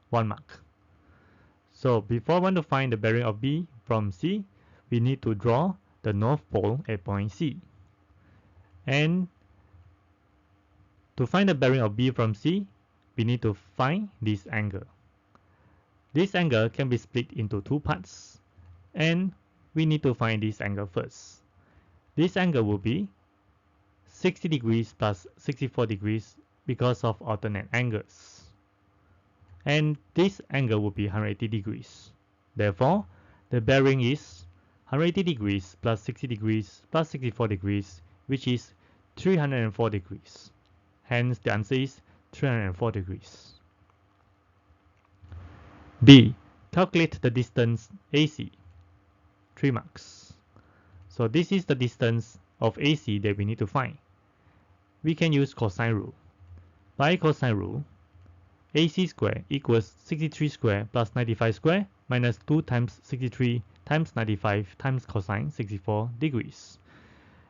1 mark. So before we want to find the bearing of B from C, we need to draw the north pole at point C. And to find the bearing of B from C, we need to find this angle. This angle can be split into 2 parts, and we need to find this angle first. This angle will be 60 degrees plus 64 degrees because of alternate angles. And this angle will be 180 degrees. Therefore, the bearing is 180 degrees plus 60 degrees plus 64 degrees, which is 304 degrees. Hence, the answer is 304 degrees. B. Calculate the distance AC. 3 marks. So this is the distance of AC that we need to find. We can use cosine rule. By cosine rule, AC square equals 63 square plus 95 square minus 2 times 63 times 95 times cosine 64 degrees.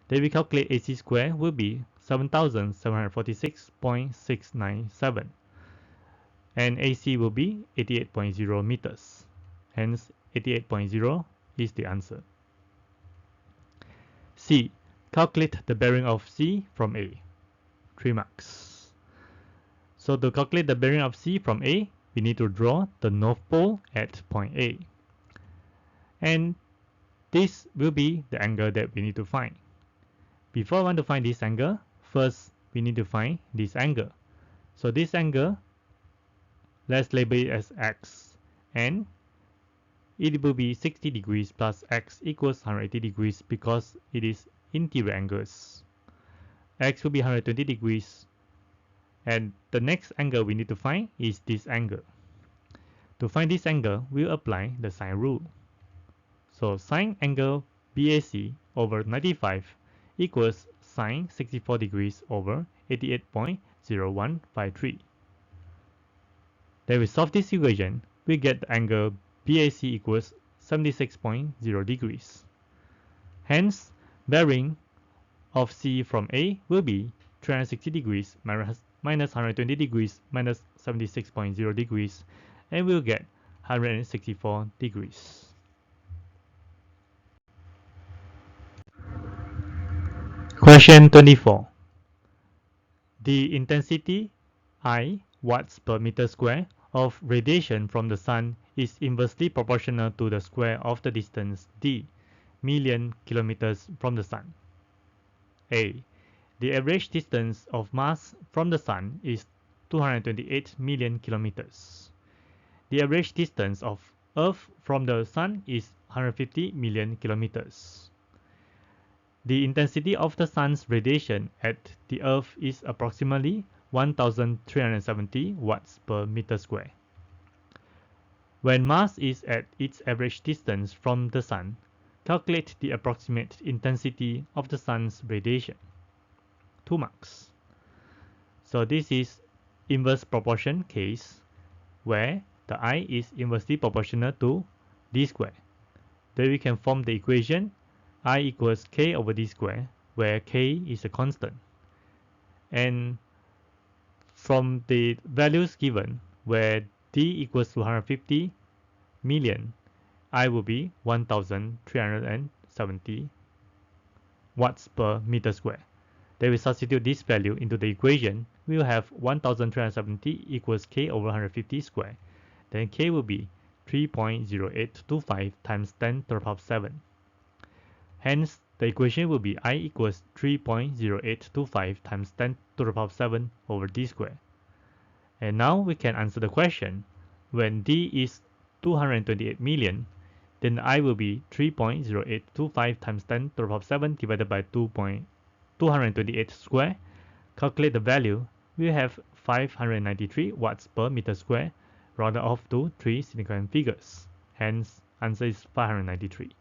Then we calculate AC square will be 7,746.697 and AC will be 88.0 meters. Hence 88.0 is the answer. C. Calculate the bearing of C from A. 3 marks. So to calculate the bearing of C from A, we need to draw the north pole at point A. And this will be the angle that we need to find. Before I want to find this angle, first we need to find this angle. So this angle, let's label it as X. And it will be 60 degrees plus X equals 180 degrees because it is interior angles. X will be 120 degrees. And the next angle we need to find is this angle. To find this angle, we'll apply the sine rule. So sine angle BAC over 95 equals sine 64 degrees over 88.0153. Then we solve this equation, we get the angle BAC equals 76.0 degrees. Hence, bearing of C from A will be 360 degrees minus 120 degrees minus 76.0 degrees, and we'll get 164 degrees. Question 24. The intensity I watts per meter square of radiation from the sun is inversely proportional to the square of the distance d, million kilometers from the sun. A. The average distance of Mars from the sun is 228 million kilometers. The average distance of Earth from the sun is 150 million kilometers. The intensity of the sun's radiation at the Earth is approximately 1,370 watts per meter square. When Mars is at its average distance from the sun, calculate the approximate intensity of the sun's radiation. 2 marks. So this is inverse proportion case where the I is inversely proportional to d square. Then we can form the equation I equals k over d square, where k is a constant. And from the values given, where D equals to 150 million, I will be 1370 watts per meter square. Then we substitute this value into the equation. We will have 1370 equals K over 150 square. Then K will be 3.0825 times 10 to the power 7. Hence, the equation will be I equals 3.0825 times 10 to the power 7 over D square. And now we can answer the question. When D is 228 million, then I will be 3.0825 times 10 to the power 7 divided by 228 square. Calculate the value. We have 593 watts per meter square, rounded off to 3 significant figures. Hence, answer is 593.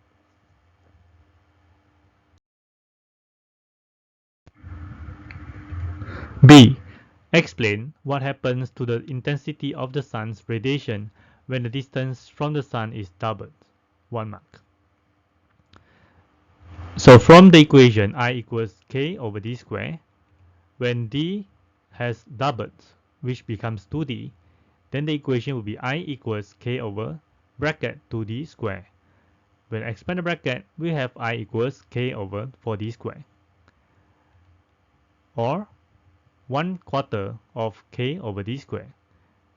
B. Explain what happens to the intensity of the sun's radiation when the distance from the sun is doubled. 1 mark. So from the equation I equals K over D square, when D has doubled, which becomes 2D, then the equation will be I equals K over bracket 2D square. When I expand the bracket, we have I equals K over 4D square, or 1/4 of K over D square.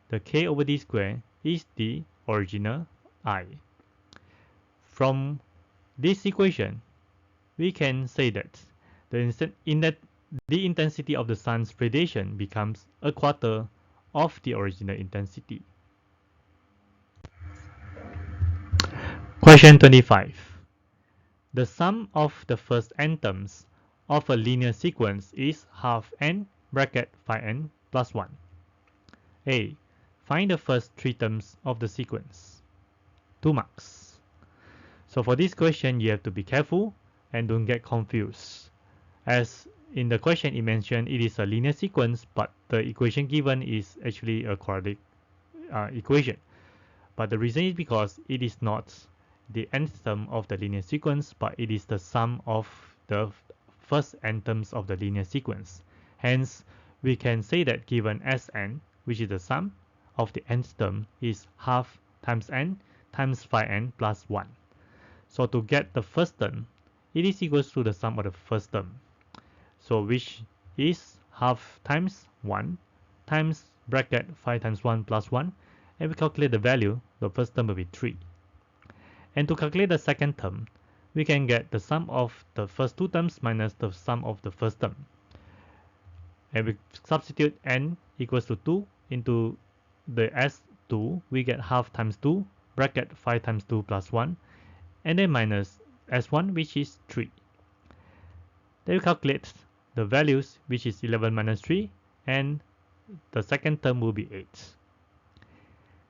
The K over D square is the original I. From this equation, we can say that the intensity of the sun's radiation becomes 1/4 of the original intensity. Question 25. The sum of the first n terms of a linear sequence is half n bracket phi n plus 1. A. Find the first 3 terms of the sequence. 2 marks. So for this question, you have to be careful and don't get confused. As in the question it mentioned, it is a linear sequence, but the equation given is actually a quadratic equation. But the reason is because it is not the nth term of the linear sequence, but it is the sum of the first n terms of the linear sequence. Hence, we can say that given Sn, which is the sum of the nth term, is half times n times phi n plus 1. So to get the first term, it is equals to the sum of the first term. So which is half times 1 times bracket 5 times 1 plus 1. And we calculate the value, the first term will be 3. And to calculate the second term, we can get the sum of the first 2 terms minus the sum of the first term. And we substitute n equals to 2 into the S2, we get half times 2, bracket 5 times 2 plus 1, and then minus S1, which is 3. Then we calculate the values, which is 11 minus 3, and the second term will be 8.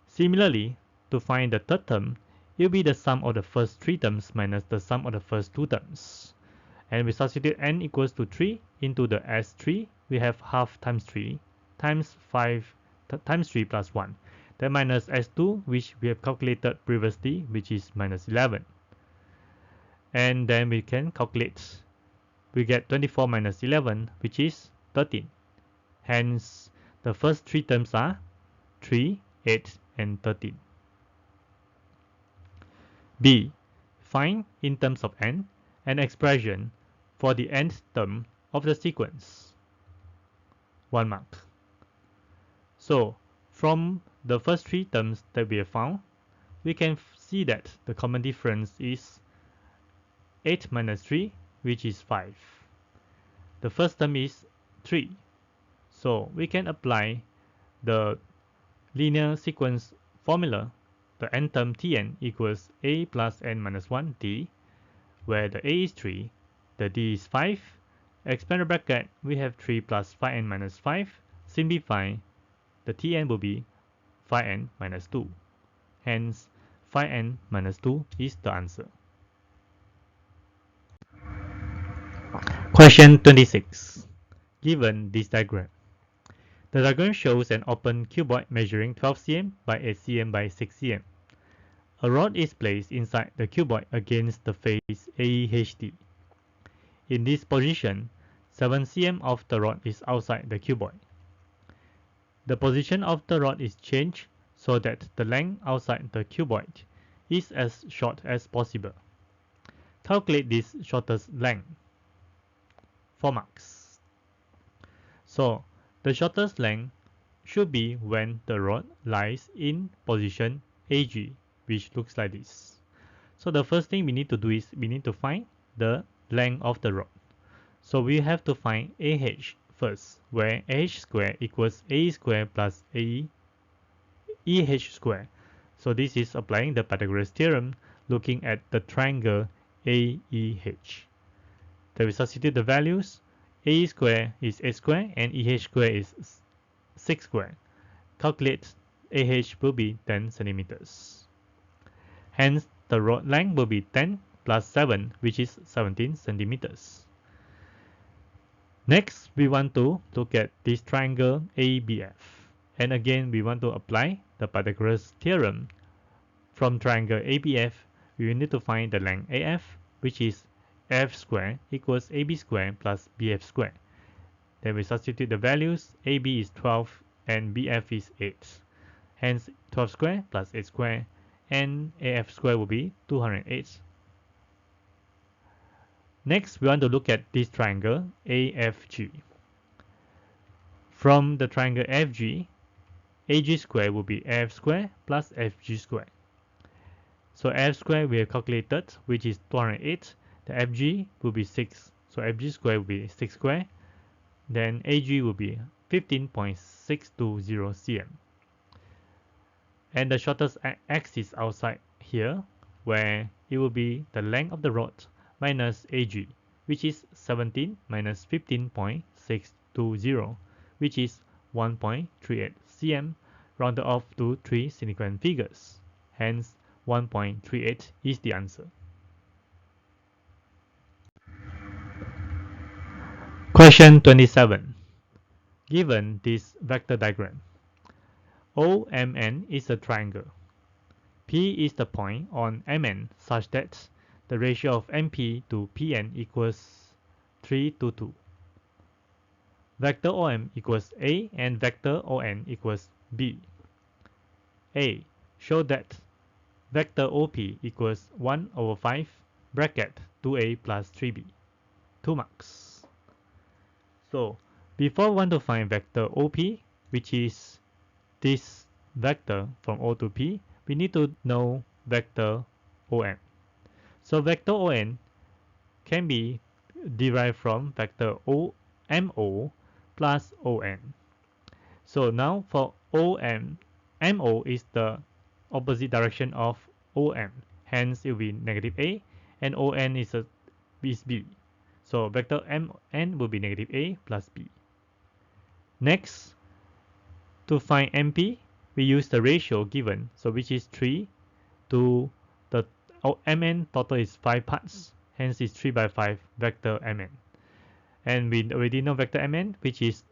Similarly, to find the third term, it will be the sum of the first 3 terms minus the sum of the first 2 terms. And we substitute n equals to 3 into the S3, we have half times 3 times 5 times 3 plus 1. Then minus S2, which we have calculated previously, which is minus 11. And then we can calculate. We get 24 minus 11, which is 13. Hence, the first 3 terms are 3, 8, and 13. B. Find, in terms of n, an expression for the nth term of the sequence. 1 mark. So, from the first 3 terms that we have found, we can see that the common difference is 8 minus 3, which is 5. The first term is 3. So we can apply the linear sequence formula, the n term Tn equals a plus n minus 1 d, where the a is 3, the d is 5. Expand the bracket, we have 3 plus phi n minus 5. Simplify, the Tn will be phi n minus 2. Hence, phi n minus 2 is the answer. Question 26. Given this diagram, the diagram shows an open cuboid measuring 12 cm by 8 cm by 6 cm. A rod is placed inside the cuboid against the face AEHD. In this position, 7 cm of the rod is outside the cuboid. The position of the rod is changed so that the length outside the cuboid is as short as possible. Calculate this shortest length. 4 marks. So the shortest length should be when the rod lies in position AG, which looks like this. So the first thing we need to do is we need to find the length of the rod. So we have to find AH first, where AH square equals AE square plus EH square. So this is applying the Pythagoras theorem looking at the triangle AEH. Then we substitute the values. AE square is 8 square and EH square is 6 square. Calculate AH will be 10 centimeters. Hence, the rod length will be 10 plus 7, which is 17 centimeters. Next, we want to look at this triangle ABF. And again, we want to apply the Pythagoras theorem. From triangle ABF, we need to find the length AF, which is F square equals AB square plus BF square. Then we substitute the values. AB is 12 and BF is 8. Hence, 12 square plus 8 square and AF square will be 208. Next, we want to look at this triangle AFG. From the triangle FG, AG square will be AF square plus FG square. So F square we have calculated, which is 208. The FG will be 6. So FG square will be 6 square. Then AG will be 15.620 cm. And the shortest axis outside here, where it will be the length of the rod minus AG, which is 17 minus 15.620, which is 1.38 cm, rounded off to 3 significant figures. Hence, 1.38 is the answer. Question 27. Given this vector diagram, OMN is a triangle. P is the point on MN such that the ratio of MP to PN equals 3 to 2. Vector OM equals A and vector ON equals B. A. Show that vector OP equals 1 over 5 bracket 2A plus 3B. 2 marks. So before we want to find vector OP, which is this vector from O to P, we need to know vector ON. So vector ON can be derived from vector MO plus ON. So now for OM, MO is the opposite direction of OM. Hence it will be negative A and ON is B. So vector MN will be negative A plus B. Next, to find MP, we use the ratio given, so which is 3 to the MN total is 5 parts, hence it's 3 by 5 vector MN. And we already know vector MN, which is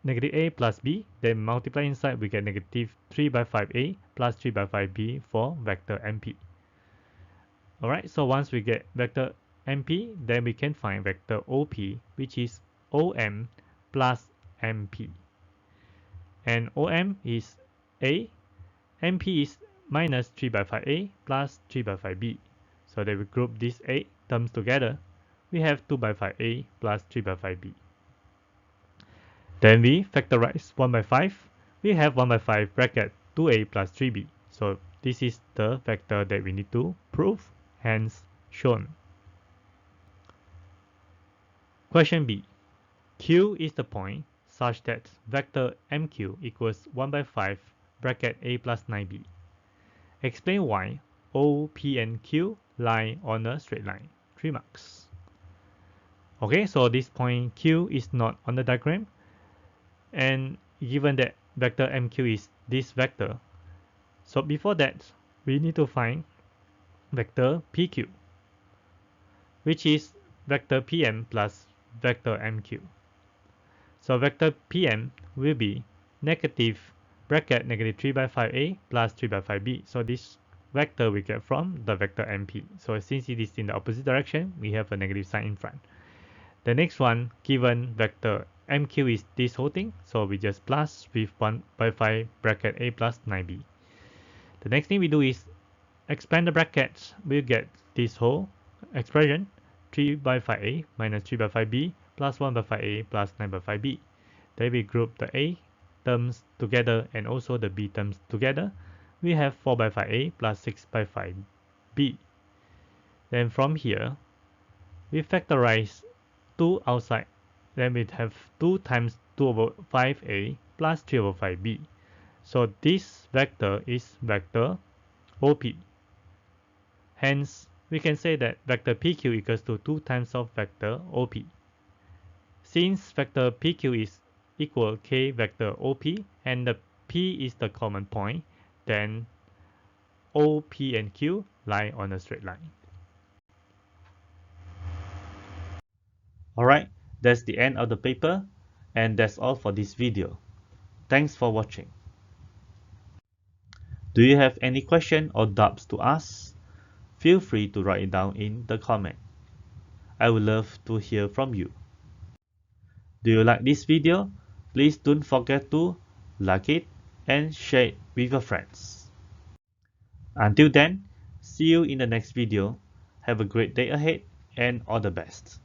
negative A plus B, then multiply inside we get negative 3 by 5A plus 3 by 5B for vector MP. Alright, so once we get vector MP, then we can find vector OP, which is OM plus MP. And OM is A, MP is minus 3 by 5A plus 3 by 5B. So that we group these 8 terms together, we have 2 by 5A plus 3 by 5B. Then we factorize 1 by 5, we have 1 by 5 bracket 2A plus 3B. So this is the vector that we need to prove, hence shown. Question B. Q is the point such that vector MQ equals 1 by 5 bracket A plus 9B. Explain why O, P, and Q lie on a straight line. 3 marks. Okay, so this point Q is not on the diagram. And given that vector MQ is this vector, so before that, we need to find vector PQ, which is vector PM plus vector MQ. So vector PM will be negative bracket negative 3 by 5A plus 3 by 5B. So this vector we get from the vector MP. So since it is in the opposite direction, we have a negative sign in front. The next one, given vector MQ is this whole thing, so we just plus with 1/5 bracket A plus 9B. The next thing we do is expand the brackets. We'll get this whole expression, 3/5A minus 3/5B plus 1/5A plus 9/5B. Then we group the A terms together and also the B terms together. We have 4/5A plus 6/5B. Then from here, we factorize 2 outside. Then we have 2 times 2/5A plus 3/5B. So this vector is vector OP. Hence, we can say that vector PQ equals to 2 times of vector OP. Since vector PQ is equal K vector OP and the P is the common point, then OP and Q lie on a straight line. Alright, that's the end of the paper, and that's all for this video. Thanks for watching. Do you have any question or doubts to ask? Feel free to write it down in the comment. I would love to hear from you. Do you like this video? Please don't forget to like it and share it with your friends. Until then, see you in the next video. Have a great day ahead and all the best.